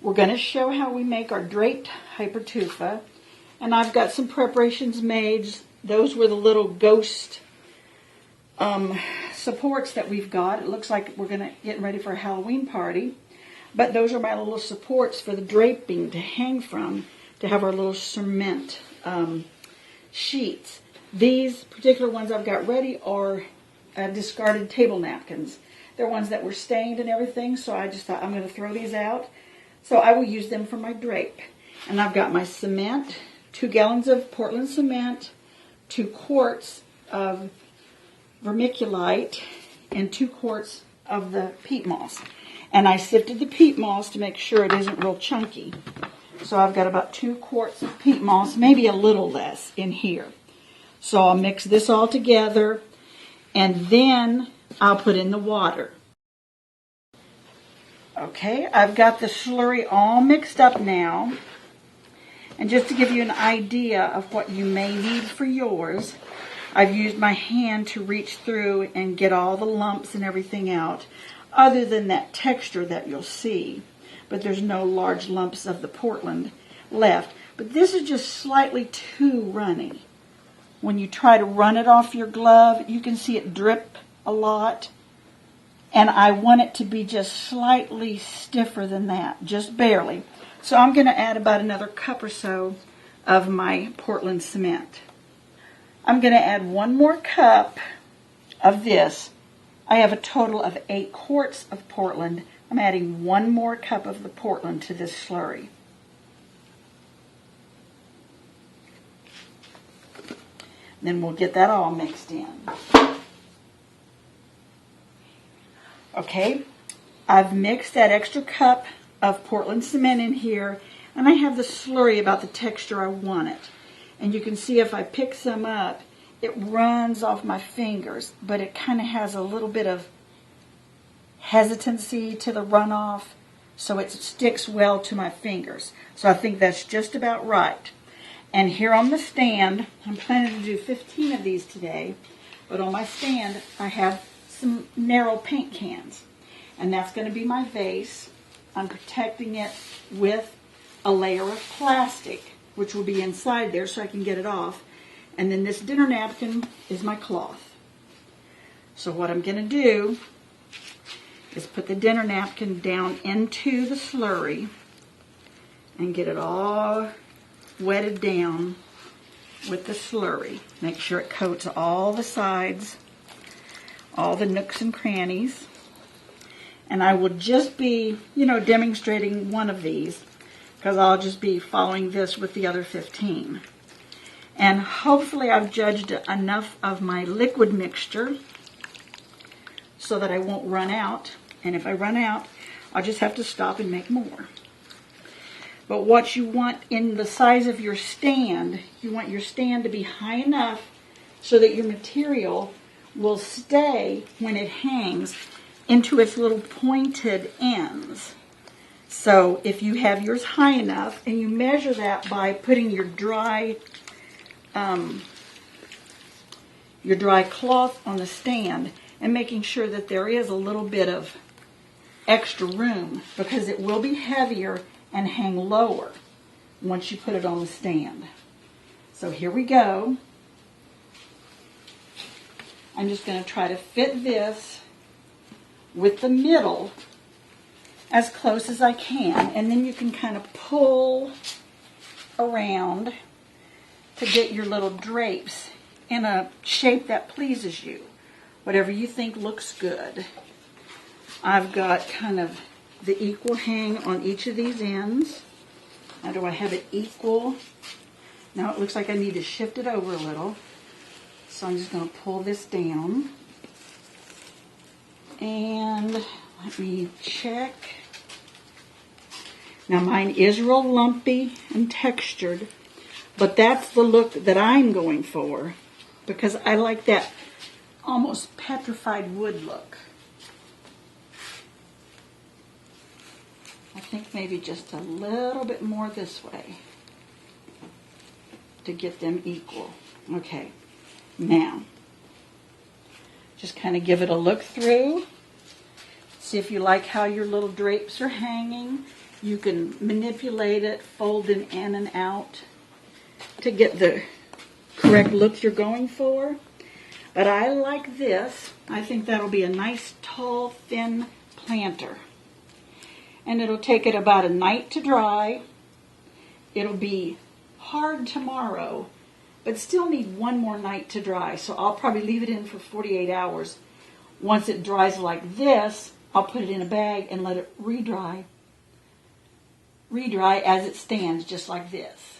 We're going to show how we make our Draped Hypertufa. And I've got some preparations made. Those were the little ghost supports that we've got. It looks like we're getting ready for a Halloween party. But those are my little supports for the draping to hang from, to have our little cement sheets. These particular ones I've got ready are discarded table napkins. They're ones that were stained and everything, so I just thought I'm going to throw these out. So I will use them for my drape. And I've got my cement, 2 gallons of Portland cement, 2 quarts of vermiculite, and 2 quarts of the peat moss. And I sifted the peat moss to make sure it isn't real chunky. So I've got about 2 quarts of peat moss, maybe a little less in here. So I'll mix this all together, and then I'll put in the water. Okay, I've got the slurry all mixed up now. And just to give you an idea of what you may need for yours, I've used my hand to reach through and get all the lumps and everything out, other than that texture that you'll see. But there's no large lumps of the Portland left. But this is just slightly too runny. When you try to run it off your glove, you can see it drip a lot. And I want it to be just slightly stiffer than that, just barely. So I'm going to add about another cup or so of my Portland cement. I'm going to add 1 more cup of this. I have a total of 8 quarts of Portland. I'm adding 1 more cup of the Portland to this slurry. Then we'll get that all mixed in. Okay, I've mixed that extra cup of Portland cement in here, and I have the slurry about the texture I want it. And you can see if I pick some up, it runs off my fingers, but it kind of has a little bit of hesitancy to the runoff, so it sticks well to my fingers. So I think that's just about right. And here on the stand, I'm planning to do 15 of these today, but on my stand I have some narrow paint cans, and that's going to be my vase. I'm protecting it with a layer of plastic, which will be inside there so I can get it off. And then this dinner napkin is my cloth. So what I'm going to do is put the dinner napkin down into the slurry and get it all wetted down with the slurry. Make sure it coats all the sides, all the nooks and crannies. And I will just be, demonstrating one of these, because I'll just be following this with the other 15. And hopefully I've judged enough of my liquid mixture so that I won't run out. And if I run out, I'll just have to stop and make more. But what you want in the size of your stand, you want your stand to be high enough so that your material will stay when it hangs into its little pointed ends. So if you have yours high enough, and you measure that by putting your dry cloth on the stand and making sure that there is a little bit of extra room, because it will be heavier and hang lower once you put it on the stand. So here we go. I'm just going to try to fit this with the middle as close as I can, and then you can kind of pull around to get your little drapes in a shape that pleases you, whatever you think looks good. I've got kind of the equal hang on each of these ends. Now, do I have it equal? Now it looks like I need to shift it over a little. So I'm just going to pull this down. And let me check. Now mine is real lumpy and textured, but that's the look that I'm going for, because I like that almost petrified wood look. I think maybe just a little bit more this way to get them equal. Okay, now just kind of give it a look through. See if you like how your little drapes are hanging. You can manipulate it, fold it in and out to get the correct look you're going for. But I like this. I think that'll be a nice, tall, thin planter. And it'll take it about a night to dry. It'll be hard tomorrow, but still need one more night to dry. So I'll probably leave it in for 48 hours. Once it dries like this, I'll put it in a bag and let it re-dry as it stands, just like this.